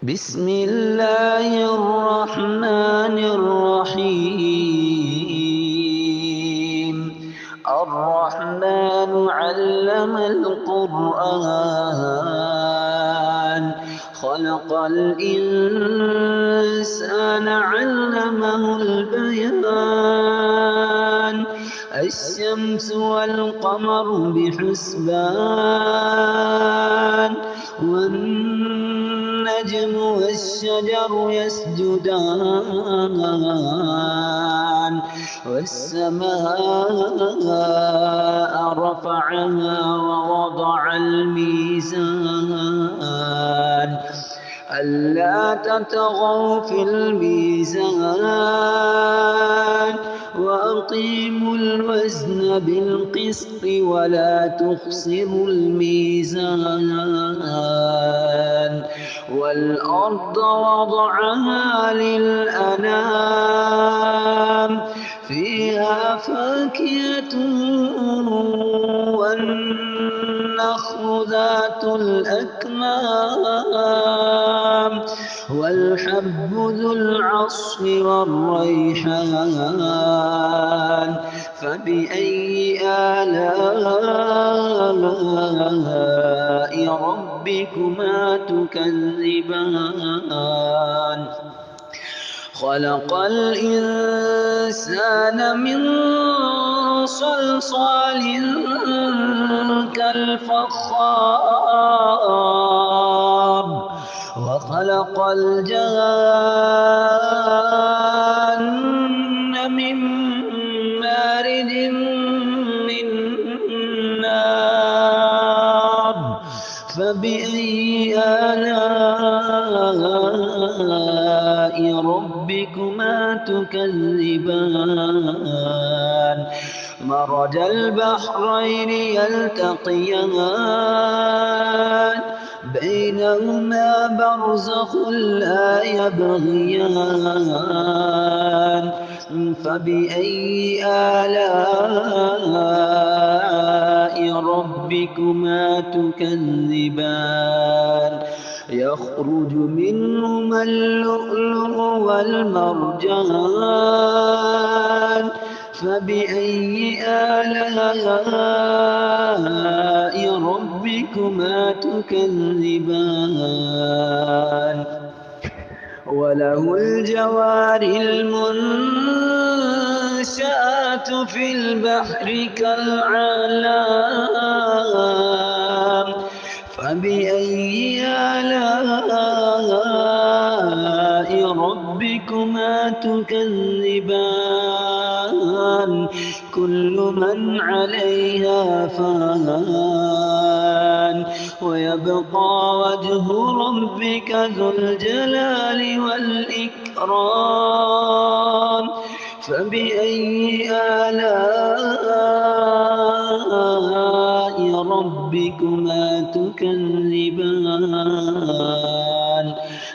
بسم الله الرحمن الرحيم. الرحمن علم القرآن، خلق الإنسان علمه البيان. الشمس والقمر بحسبان، والنجم والشجر يسجدان. والسماء رفعها ووضع الميزان، ألا تطغوا في الميزان، وأقيموا الوزن بالقسط ولا تخسروا الميزان. والأرض وضعها للأنام، فيها فاكهة والنخل ذات الأكمام، والحب ذو العصف والريحان. فبأي آلاء ربكما تكذبان؟ خلق الإنسان من صلصال كالفخار، وخلق الجان من مارد من نار. فبأي آلاء ربكما تكذبان؟ مرج البحرين يلتقيان، بينهما برزخ لا يبغيان. فبأي آلاء ربكما تكذبان؟ يخرج منهما اللؤلؤ والمرجان. فبأي آلاء ربكما تكذبان؟ وله الجوار المنشآت في البحر كالأعلام. فبأي آلاء ربكما تكذبان؟ كل من عليها فان، ويبقى وجه ربك ذو الجلال والإكرام. فبأي آلاء ربكما تكذبان؟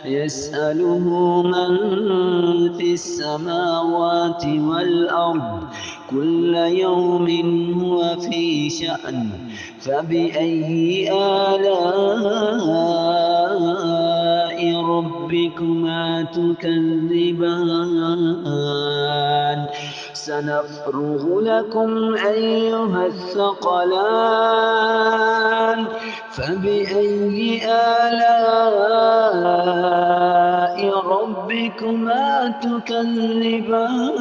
يسأله من في السماوات والأرض، كل يوم هو في شأن. فبأي آلاء ربكما تكذبان؟ سنفرغ لكم أيها الثقلان. فبأي آلاء ربكما تكذبان؟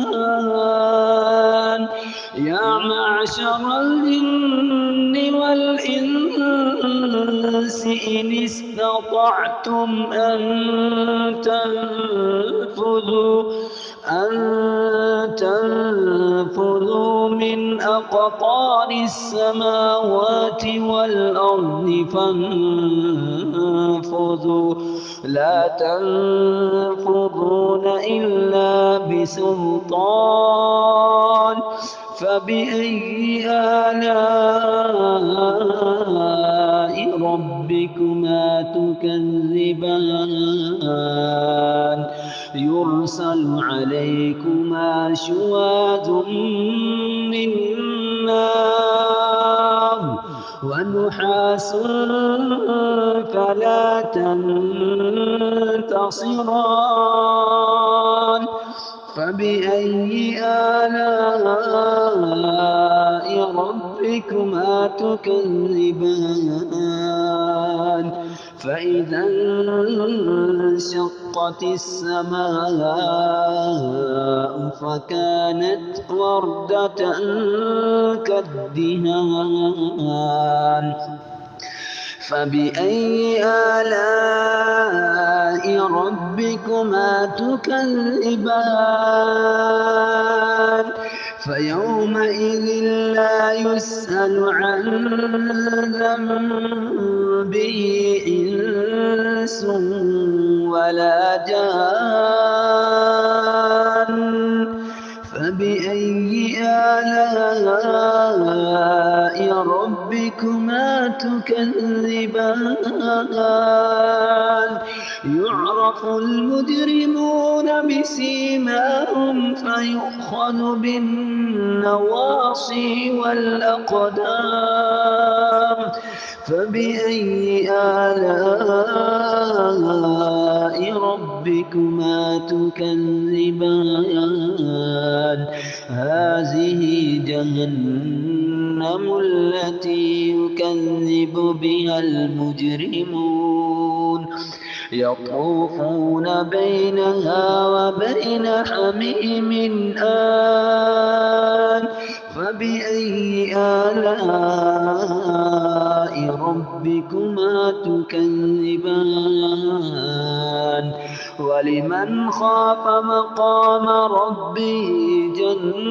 يا معشر الجن والإنس إن استطعتم أن تنفذوا من أقطار السماوات والأرض فانفذوا، لا تنفذون إلا بسلطان. فبأي آلاء ربكما تكذبان؟ يرسل عليكما شواظ من نار ونحاس فلا تنتصران فبأي آلاء ربكما تكذبان فإذا انشقت السماء فكانت وردة كالدهان فبأي آلاء ربكما تكذبان فيومئذ لا يسأل عن ذنبه إنس ولا جان فبأي آلاء ربكما تكذبان يعرف المجرمون بسيماهم فيؤخذ بالنواصي والأقدام فبأي آلاء ربكما تكذبان هذه جهنم التي يكذب بها المجرمون يطوفون بينها وبين حميم آن فبأي آلاء ربكما تكذبان ولمن خاف مقام ربه جنتان